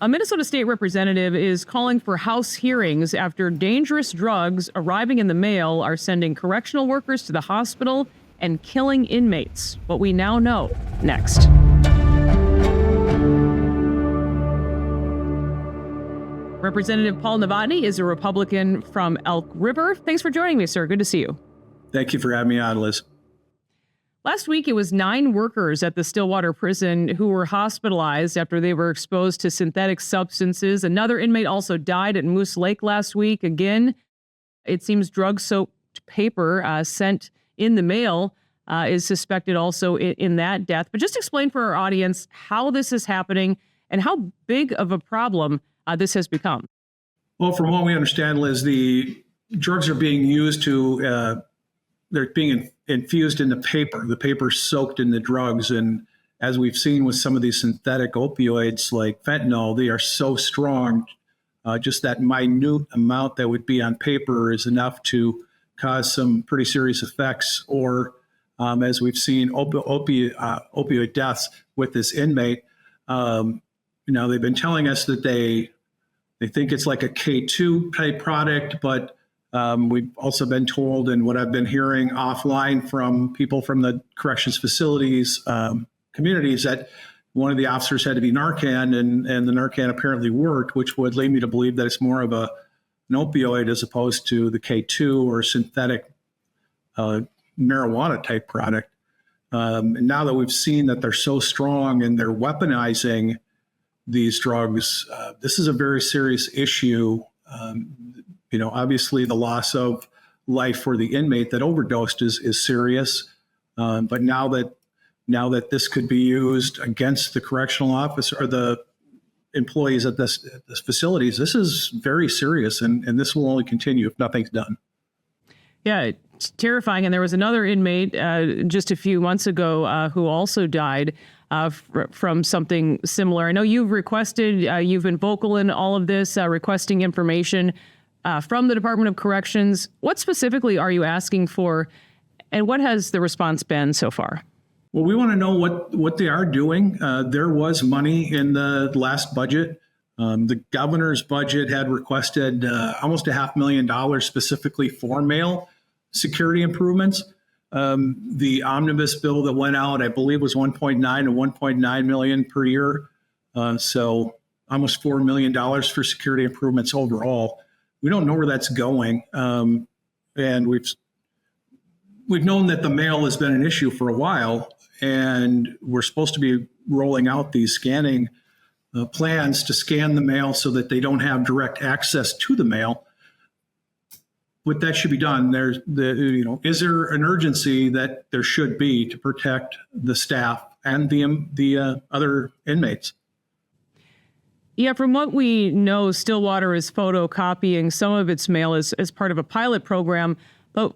A Minnesota state representative is calling for House hearings after dangerous drugs arriving in the mail are sending correctional workers to the hospital and killing inmates. What we now know. Next. Representative Paul Novotny is a Republican from Elk River. Thanks for joining me, sir. Good to see you. Thank you for having me on, Liz. Last week, it was 9 workers at the Stillwater prison who were hospitalized after they were exposed to synthetic substances. Another inmate also died at Moose Lake last week. Again, it seems drug-soaked paper sent in the mail is suspected also in that death. But just explain for our audience how this is happening and how big of a problem this has become. Well, from what we understand, Liz, the drugs are being used to, they're being infused in the paper. The paper's soaked in the drugs. And as we've seen with some of these synthetic opioids like fentanyl, they are so strong. Just that minute amount that would be on paper is enough to cause some pretty serious effects. Or as we've seen, opioid deaths with this inmate. They've been telling us that they think it's like a K2 type product, but we've also been told, and what I've been hearing offline from people from the corrections facilities communities, that one of the officers had to be Narcan, and the Narcan apparently worked, which would lead me to believe that it's more of an opioid as opposed to the K2 or synthetic marijuana type product. And now that we've seen that they're so strong and they're weaponizing these drugs, this is a very serious issue. Obviously the loss of life for the inmate that overdosed is serious. But now that this could be used against the correctional officer or the employees at this facilities, this is very serious, and this will only continue if nothing's done. Yeah, it's terrifying. And there was another inmate just a few months ago who also died from something similar. I know you've requested, you've been vocal in all of this, requesting information from the Department of Corrections. What specifically are you asking for, and what has the response been so far? Well, we want to know what they are doing. There was money in the last budget. The governor's budget had requested almost $500,000 specifically for mail security improvements. The omnibus bill that went out, I believe, was 1.9 to 1.9 million per year. So almost $4 million for security improvements overall. We don't know where that's going. And we've known that the mail has been an issue for a while, and we're supposed to be rolling out these scanning plans to scan the mail so that they don't have direct access to the mail. But that should be done. Is there an urgency that there should be to protect the staff and the other inmates? Yeah, from what we know, Stillwater is photocopying some of its mail as part of a pilot program. But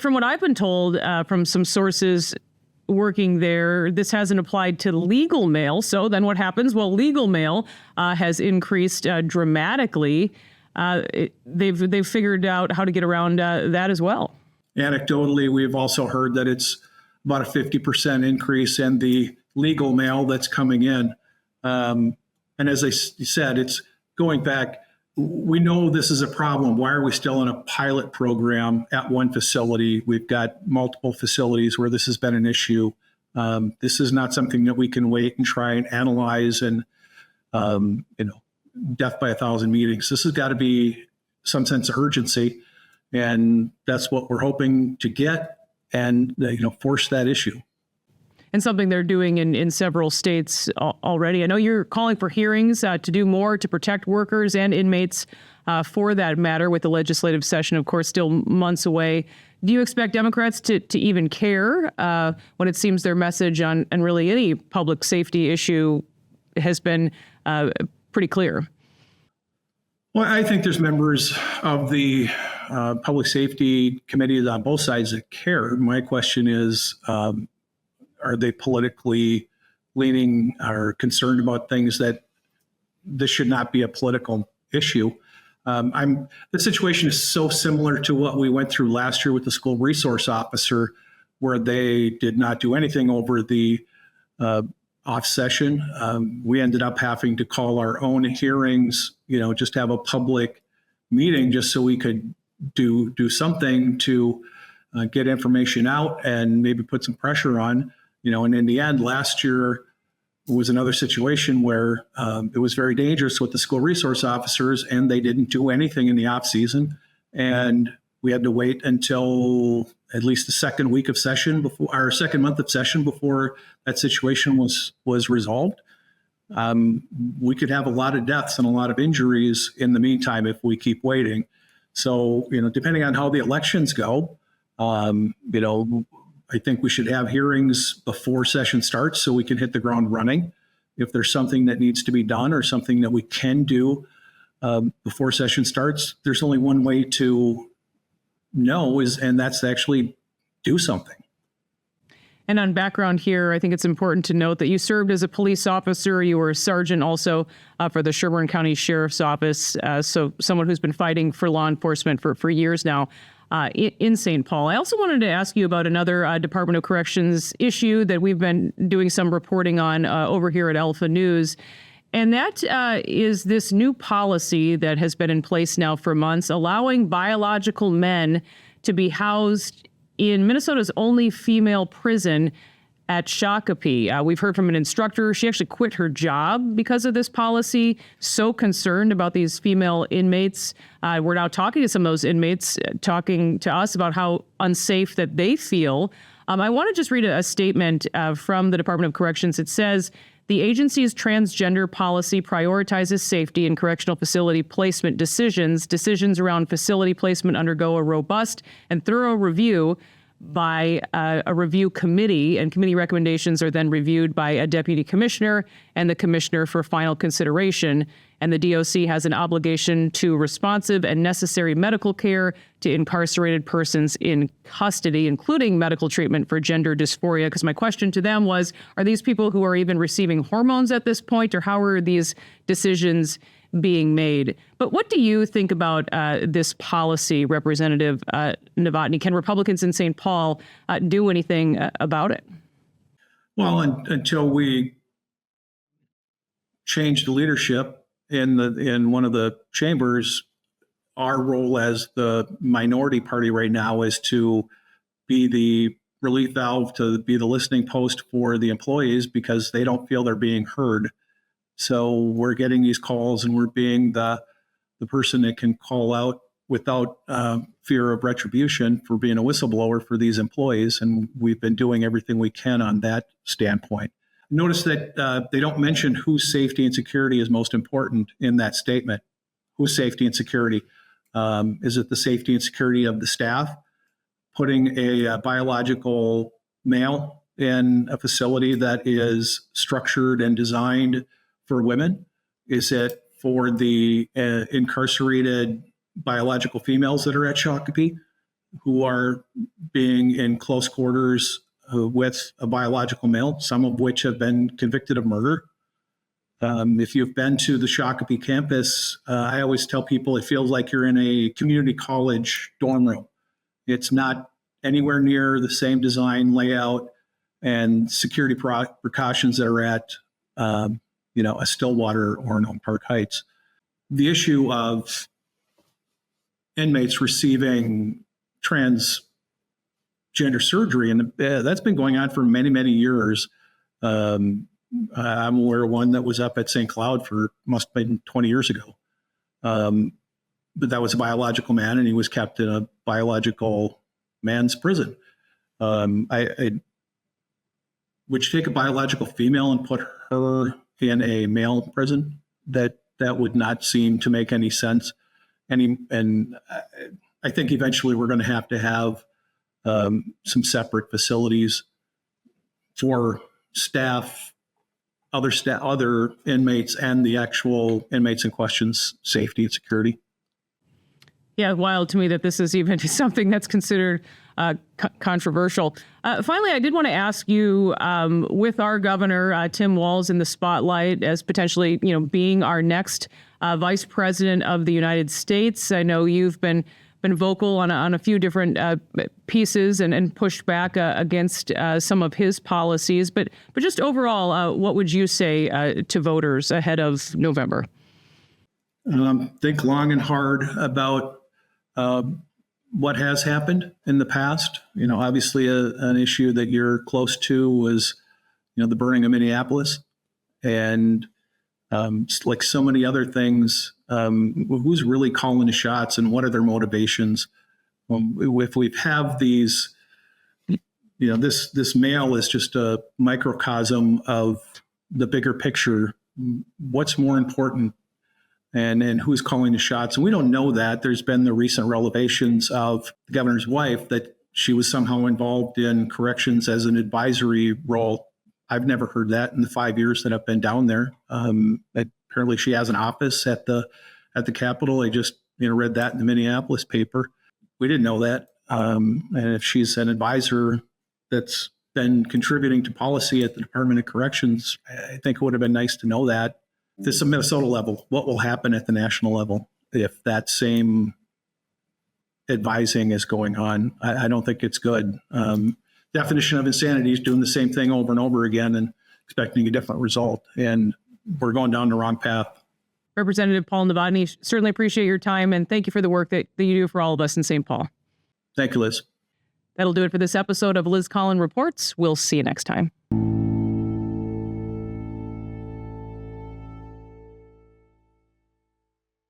from what I've been told from some sources working there, this hasn't applied to legal mail. So then what happens? Well, legal mail has increased dramatically. They've figured out how to get around that as well. Anecdotally, we've also heard that it's about a 50% increase in the legal mail that's coming in. And as I said, it's going back. We know this is a problem. Why are we still in a pilot program at one facility? We've got multiple facilities where this has been an issue. This is not something that we can wait and try and analyze and, death by 1,000 meetings. This has got to be some sense of urgency. And that's what we're hoping to get and, force that issue. And something they're doing in several states already. I know you're calling for hearings to do more to protect workers and inmates for that matter, with the legislative session, of course, still months away. Do you expect Democrats to even care when it seems their message on really any public safety issue has been pretty clear? Well, I think there's members of the public safety committees on both sides that care. My question is, are they politically leaning or concerned about things that this should not be a political issue? The situation is so similar to what we went through last year with the school resource officer, where they did not do anything over the off session. We ended up having to call our own hearings, just have a public meeting just so we could do something to get information out and maybe put some pressure on, and in the end, last year was another situation where it was very dangerous with the school resource officers, and they didn't do anything in the off season. And we had to wait until at least the second week of session before our second month of session before that situation was resolved. We could have a lot of deaths and a lot of injuries in the meantime if we keep waiting. So, depending on how the elections go, I think we should have hearings before session starts so we can hit the ground running. If there's something that needs to be done or something that we can do before session starts, there's only one way to know, and that's to actually do something. And on background here, I think it's important to note that you served as a police officer. You were a sergeant also for the Sherburne County Sheriff's Office. So someone who's been fighting for law enforcement for years now in St. Paul. I also wanted to ask you about another Department of Corrections issue that we've been doing some reporting on over here at Alpha News. And that is this new policy that has been in place now for months, allowing biological men to be housed in Minnesota's only female prison at Shakopee. We've heard from an instructor. She actually quit her job because of this policy, so concerned about these female inmates. We're now talking to some of those inmates, talking to us about how unsafe that they feel. I want to just read a statement from the Department of Corrections. It says, the agency's transgender policy prioritizes safety in correctional facility placement decisions. Decisions around facility placement undergo a robust and thorough review by a review committee, and committee recommendations are then reviewed by a deputy commissioner and the commissioner for final consideration. And the DOC has an obligation to responsive and necessary medical care to incarcerated persons in custody, including medical treatment for gender dysphoria. Because my question to them was, are these people who are even receiving hormones at this point, or how are these decisions being made? But what do you think about this policy, Representative Novotny? Can Republicans in St. Paul do anything about it? Well, until we change the leadership in one of the chambers, our role as the minority party right now is to be the relief valve, to be the listening post for the employees because they don't feel they're being heard. So we're getting these calls, and we're being the person that can call out without fear of retribution for being a whistleblower for these employees. And we've been doing everything we can on that standpoint. Notice that they don't mention whose safety and security is most important in that statement. Whose safety and security? Is it the safety and security of the staff? Putting a biological male in a facility that is structured and designed for women? Is it for the incarcerated biological females that are at Shakopee who are being in close quarters with a biological male, some of which have been convicted of murder? If you've been to the Shakopee campus, I always tell people it feels like you're in a community college dorm room. It's not anywhere near the same design, layout, and security precautions that are at a Stillwater or an Oak Park Heights. The issue of inmates receiving transgender surgery, and that's been going on for many, many years. I'm aware of one that was up at St. Cloud must have been 20 years ago. But that was a biological man, and he was kept in a biological man's prison. Would you take a biological female and put her in a male prison? That would not seem to make any sense. And I think eventually we're going to have some separate facilities for staff, other inmates, and the actual inmates in question's safety and security. Yeah, wild to me that this is even something that's considered controversial. Finally, I did want to ask you, with our governor, Tim Walz, in the spotlight as potentially, being our next vice president of the United States. I know you've been been vocal on a few different pieces and pushed back against some of his policies. But just overall, what would you say to voters ahead of November? Think long and hard about what has happened in the past. Obviously an issue that you're close to was, the burning of Minneapolis. And like so many other things, who's really calling the shots and what are their motivations? If we have these, this mail is just a microcosm of the bigger picture. What's more important? And who's calling the shots. And we don't know that. There's been the recent revelations of the governor's wife that she was somehow involved in corrections as an advisory role. I've never heard that in the 5 years that I've been down there. Apparently she has an office at the Capitol. I just read that in the Minneapolis paper. We didn't know that. And if she's an advisor that's been contributing to policy at the Department of Corrections, I think it would have been nice to know that. This is a Minnesota level. What will happen at the national level if that same advising is going on? I don't think it's good. Definition of insanity is doing the same thing over and over again and expecting a different result. And we're going down the wrong path. Representative Paul Novotny, certainly appreciate your time and thank you for the work that you do for all of us in St. Paul. Thank you, Liz. That'll do it for this episode of Liz Collin Reports. We'll see you next time.